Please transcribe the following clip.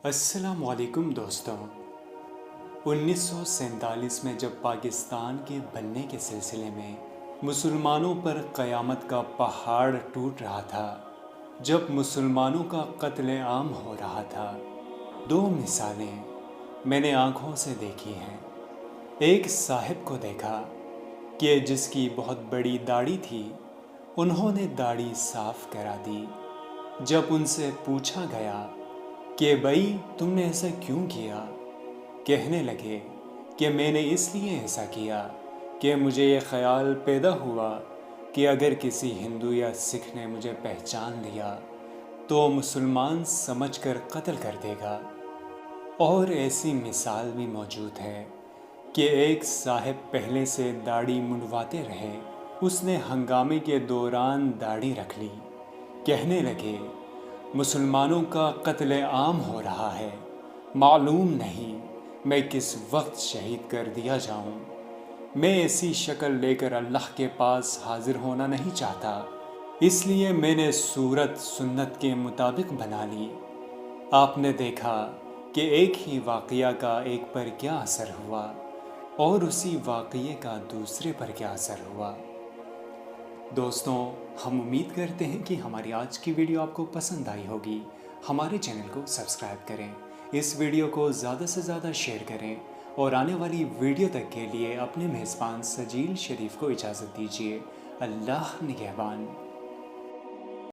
السلام علیکم دوستوں۔ 1947 میں جب پاکستان کے بننے کے سلسلے میں مسلمانوں پر قیامت کا پہاڑ ٹوٹ رہا تھا، جب مسلمانوں کا قتل عام ہو رہا تھا، دو مثالیں میں نے آنکھوں سے دیکھی ہیں۔ ایک صاحب کو دیکھا کہ جس کی بہت بڑی داڑھی تھی، انہوں نے داڑھی صاف کرا دی۔ جب ان سے پوچھا گیا کہ بھائی تم نے ایسا کیوں کیا، کہنے لگے کہ میں نے اس لیے ایسا کیا کہ مجھے یہ خیال پیدا ہوا کہ اگر کسی ہندو یا سکھ نے مجھے پہچان لیا تو مسلمان سمجھ کر قتل کر دے گا۔ اور ایسی مثال بھی موجود ہے کہ ایک صاحب پہلے سے داڑھی منڈواتے رہے، اس نے ہنگامے کے دوران داڑھی رکھ لی، کہنے لگے مسلمانوں کا قتل عام ہو رہا ہے، معلوم نہیں میں کس وقت شہید کر دیا جاؤں، میں ایسی شکل لے کر اللہ کے پاس حاضر ہونا نہیں چاہتا، اس لیے میں نے صورت سنت کے مطابق بنا لی۔ آپ نے دیکھا کہ ایک ہی واقعہ کا ایک پر کیا اثر ہوا اور اسی واقعے کا دوسرے پر کیا اثر ہوا۔ دوستوں، ہم امید کرتے ہیں کہ ہماری آج کی ویڈیو آپ کو پسند آئی ہوگی۔ ہمارے چینل کو سبسکرائب کریں، اس ویڈیو کو زیادہ سے زیادہ شیئر کریں اور آنے والی ویڈیو تک کے لیے اپنے میزبان سجیل شریف کو اجازت دیجیے۔ اللہ نگہبان۔